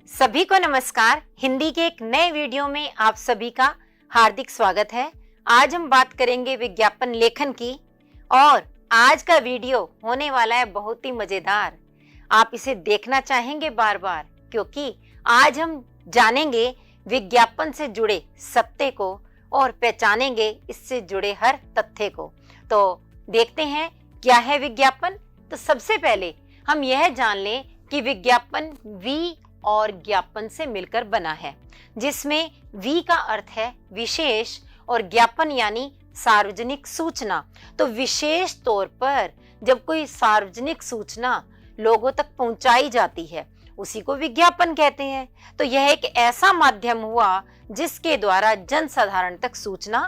सभी को नमस्कार। हिंदी के एक नए वीडियो में आप सभी का हार्दिक स्वागत है। आज हम बात करेंगे विज्ञापन लेखन की और आज का वीडियो होने वाला है बहुत ही मजेदार। आप इसे देखना चाहेंगे बार बार, क्योंकि आज हम जानेंगे विज्ञापन से जुड़े सत्य को और पहचानेंगे इससे जुड़े हर तथ्य को। तो देखते हैं क्या है विज्ञापन। तो सबसे पहले हम यह जान लें कि विज्ञापन वी और ज्ञापन से मिलकर बना है, जिसमें वी का अर्थ है विशेष और ज्ञापन यानी सार्वजनिक सूचना। तो विशेष तौर पर जब कोई सार्वजनिक सूचना लोगों तक पहुंचाई जाती है उसी को विज्ञापन कहते हैं। तो यह एक ऐसा माध्यम हुआ जिसके द्वारा जनसाधारण तक सूचना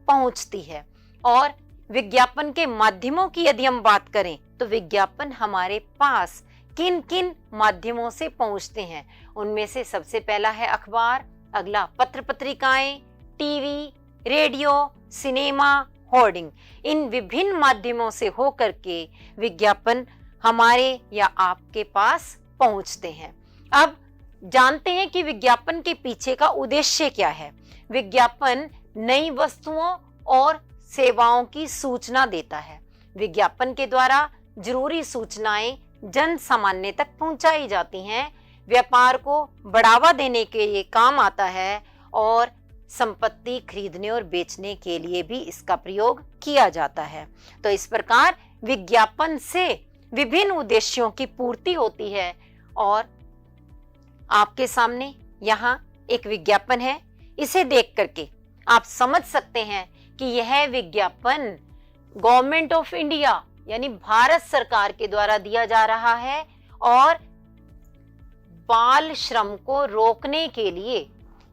पहुंचती है। और विज्ञापन के माध्यमों की यदि हम बात करें तो विज्ञापन हमारे पास किन किन माध्यमों से पहुंचते हैं, उनमें से सबसे पहला है अखबार, अगला पत्र पत्रिकाएं, टीवी, रेडियो, सिनेमा, होर्डिंग। इन विभिन्न माध्यमों से होकर के विज्ञापन हमारे या आपके पास पहुंचते हैं। अब जानते हैं कि विज्ञापन के पीछे का उद्देश्य क्या है। विज्ञापन नई वस्तुओं और सेवाओं की सूचना देता है। विज्ञापन के द्वारा जरूरी सूचनाएं जन सामान्य तक पहुंचाई जाती हैं, व्यापार को बढ़ावा देने के लिए काम आता है और संपत्ति खरीदने और बेचने के लिए भी इसका प्रयोग किया जाता है। तो इस प्रकार विज्ञापन से विभिन्न उद्देश्यों की पूर्ति होती है। और आपके सामने यहाँ एक विज्ञापन है, इसे देख करके आप समझ सकते हैं कि यह विज्ञापन गवर्नमेंट ऑफ इंडिया यानी भारत सरकार के द्वारा दिया जा रहा है और बाल श्रम को रोकने के लिए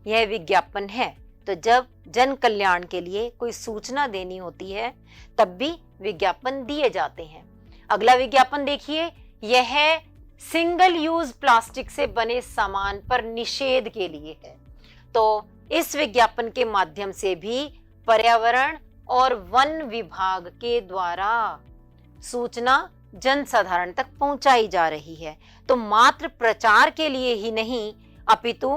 यह विज्ञापन है। तो जब जन कल्याण के लिए कोई सूचना देनी होती है तब भी विज्ञापन दिए जाते हैं। अगला विज्ञापन देखिए, यह सिंगल यूज प्लास्टिक से बने सामान पर निषेध के लिए है। तो इस विज्ञापन के माध्यम से भी पर्यावरण और वन विभाग के द्वारा सूचना जनसाधारण तक पहुंचाई जा रही है। तो मात्र प्रचार के लिए ही नहीं अपितु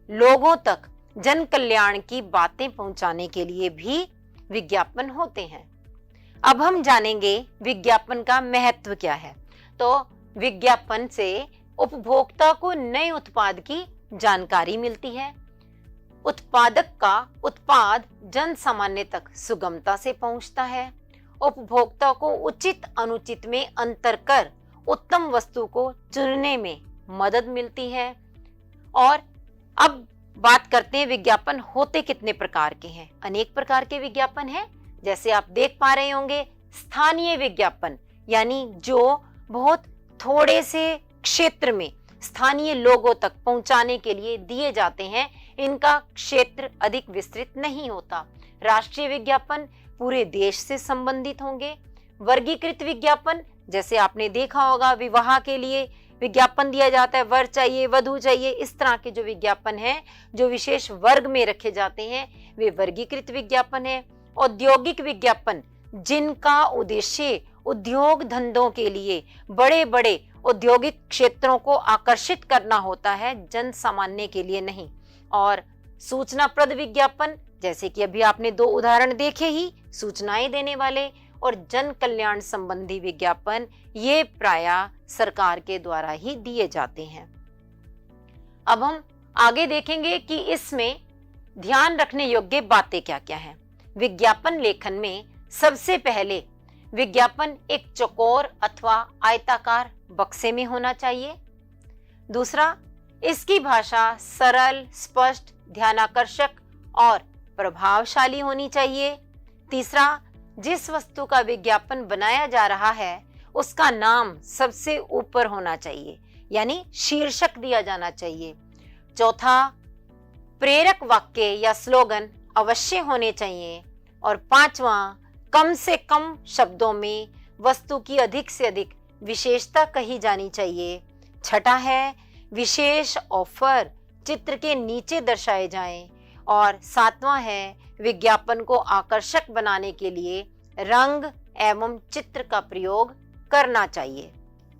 लोगों तक जन कल्याण की बातें पहुंचाने के लिए भी विज्ञापन होते हैं। अब हम जानेंगे विज्ञापन का महत्व क्या है। तो विज्ञापन से उपभोक्ता को नए उत्पाद की जानकारी मिलती है। उत्पादक का उत्पाद जन सामान्य तक सुगमता से पहुंचता है। उपभोक्ता को उचित अनुचित में अंतर कर उत्तम वस्तु को चुनने में मदद मिलती है। और अब बात करते हैं विज्ञापन होते कितने प्रकार के हैं। अनेक प्रकार के विज्ञापन हैं, जैसे आप देख पा रहे होंगे स्थानीय विज्ञापन, यानी जो बहुत थोड़े से क्षेत्र में स्थानीय लोगों तक पहुंचाने के लिए दिए जाते हैं, इनका क्षेत्र अधिक विस्तृत नहीं होता। राष्ट्रीय विज्ञापन पूरे देश से संबंधित होंगे। वर्गीकृत विज्ञापन, जैसे आपने देखा होगा विवाह के लिए विज्ञापन दिया जाता है, वर चाहिए, वधू चाहिए, इस तरह के जो विज्ञापन हैं जो विशेष वर्ग में रखे जाते हैं वे वर्गीकृत विज्ञापन है। औद्योगिक विज्ञापन, जिनका उद्देश्य उद्योग धंधों के लिए बड़े बड़े औद्योगिक क्षेत्रों को आकर्षित करना होता है, जन सामान्य के लिए नहीं। और सूचनाप्रद विज्ञापन, जैसे कि अभी आपने दो उदाहरण देखे ही, सूचनाएं देने वाले और जन कल्याण संबंधी विज्ञापन, ये प्रायः सरकार के द्वारा ही दिए जाते हैं। अब हम आगे देखेंगे कि इसमें ध्यान रखने योग्य बातें क्या क्या हैं। विज्ञापन लेखन में सबसे पहले विज्ञापन एक चौकोर अथवा आयताकार बक्से में होना चाहिए। दूसरा, इसकी भाषा सरल, स्पष्ट, ध्यानाकर्षक और प्रभावशाली होनी चाहिए। तीसरा, जिस वस्तु का विज्ञापन बनाया जा रहा है उसका नाम सबसे ऊपर होना चाहिए, यानी शीर्षक दिया जाना चाहिए। चौथा, प्रेरक वाक्य या स्लोगन अवश्य होने चाहिए। और पांचवा, कम से कम शब्दों में वस्तु की अधिक से अधिक विशेषता कही जानी चाहिए। छठा है, विशेष ऑफर चित्र के नीचे दर्शाए जाएं और 7वां है विज्ञापन को आकर्षक बनाने के लिए रंग एवं चित्र का प्रयोग करना चाहिए।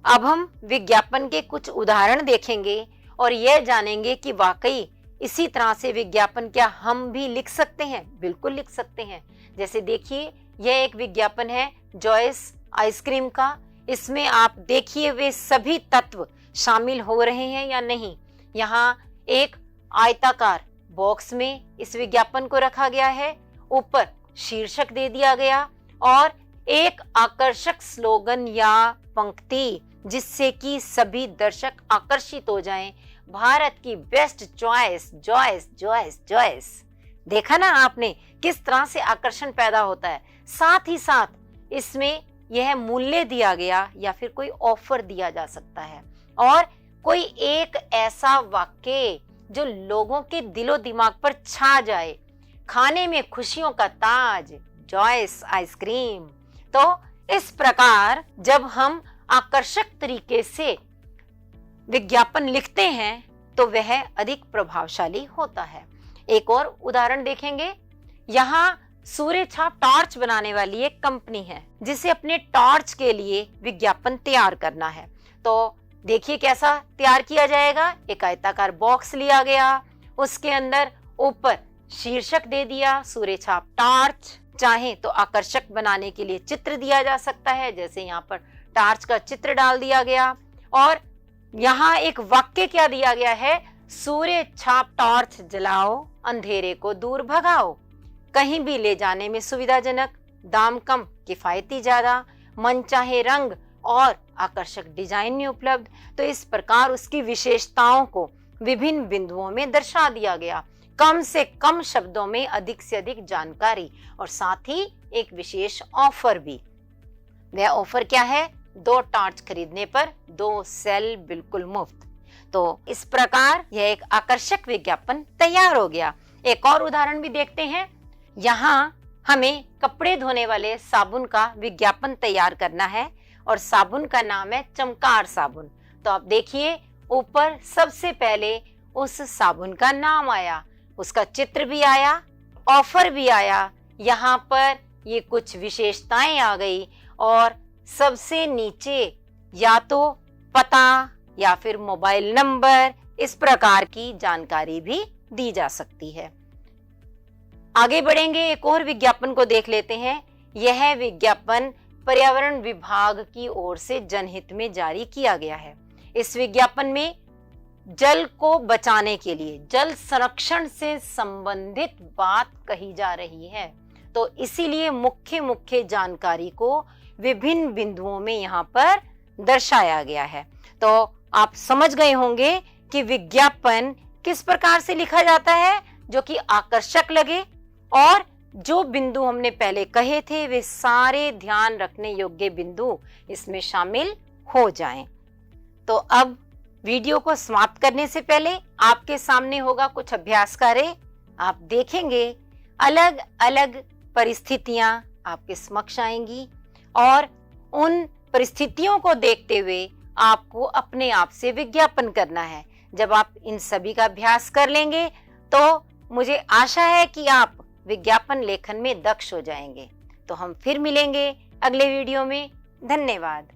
अब हम विज्ञापन के कुछ उदाहरण देखेंगे और यह जानेंगे कि वाकई इसी तरह से विज्ञापन क्या हम भी लिख सकते हैं। बिल्कुल लिख सकते हैं। जैसे देखिए, यह एक विज्ञापन है जॉयस आइसक्रीम का। इसमें आप देखिए वे सभी तत्व शामिल हो रहे हैं या नहीं। यहाँ एक आयताकार बॉक्स में इस विज्ञापन को रखा गया है, ऊपर शीर्षक दे दिया गया और एक आकर्षक स्लोगन या पंक्ति जिससे कि सभी दर्शक आकर्षित हो जाएं, भारत की best choice, Joyce Joyce Joyce. देखा ना आपने किस तरह से आकर्षण पैदा होता है। साथ ही साथ इसमें यह मूल्य दिया गया या फिर कोई ऑफर दिया जा सकता है और कोई एक ऐसा वाक्य जो लोगों के दिलो दिमाग पर छा जाए। खाने में खुशियों का ताज, जॉयस आइसक्रीम। तो इस प्रकार जब हम आकर्षक तरीके से विज्ञापन लिखते हैं तो वह अधिक प्रभावशाली होता है। एक और उदाहरण देखेंगे। यहाँ सूर्य छाप टॉर्च बनाने वाली एक कंपनी है जिसे अपने टॉर्च के लिए विज्ञापन तैयार करना है। तो देखिए कैसा तैयार किया जाएगा। एक आयताकार बॉक्स लिया गया, उसके अंदर ऊपर शीर्षक दे दिया सूर्य छाप टॉर्च। चाहे तो आकर्षक बनाने के लिए चित्र दिया जा सकता है, जैसे यहाँ पर टॉर्च का चित्र डाल दिया गया और यहाँ एक वाक्य क्या दिया गया है, सूर्य छाप टॉर्च जलाओ, अंधेरे को दूर भगाओ, कहीं भी ले जाने में सुविधाजनक, दाम कम, किफायती ज्यादा, मनचाहे रंग और आकर्षक डिजाइन में उपलब्ध। तो इस प्रकार उसकी विशेषताओं को विभिन्न बिंदुओं में दर्शा दिया गया, कम से कम शब्दों में अधिक से अधिक जानकारी और साथ ही एक विशेष ऑफर भी। वह ऑफर क्या है, 2 टॉर्च खरीदने पर 2 सेल बिल्कुल मुफ्त। तो इस प्रकार यह एक आकर्षक विज्ञापन तैयार हो गया। एक और उदाहरण भी देखते हैं। यहाँ हमें कपड़े धोने वाले साबुन का विज्ञापन तैयार करना है और साबुन का नाम है चमकार साबुन। तो आप देखिए ऊपर सबसे पहले उस साबुन का नाम आया, उसका चित्र भी आया, ऑफर भी आया, यहाँ पर ये कुछ विशेषताएं आ गई और सबसे नीचे या तो पता या फिर मोबाइल नंबर, इस प्रकार की जानकारी भी दी जा सकती है। आगे बढ़ेंगे, एक और विज्ञापन को देख लेते हैं। यह विज्ञापन पर्यावरण विभाग की ओर से जनहित में जारी किया गया है। इस विज्ञापन में जल को बचाने के लिए जल संरक्षण से संबंधित बात कही जा रही है। तो इसीलिए मुख्य जानकारी को विभिन्न बिंदुओं में यहाँ पर दर्शाया गया है। तो आप समझ गए होंगे कि विज्ञापन किस प्रकार से लिखा जाता है जो कि आकर्षक लगे और जो बिंदु हमने पहले कहे थे वे सारे ध्यान रखने योग्य बिंदु इसमें शामिल हो जाएं। तो अब वीडियो को समाप्त करने से पहले आपके सामने होगा कुछ अभ्यास कार्य। आप देखेंगे अलग अलग परिस्थितियां आपके समक्ष आएंगी और उन परिस्थितियों को देखते हुए आपको अपने आप से विज्ञापन करना है। जब आप इन सभी का अभ्यास कर लेंगे तो मुझे आशा है कि आप विज्ञापन लेखन में दक्ष हो जाएंगे। तो हम फिर मिलेंगे अगले वीडियो में। धन्यवाद।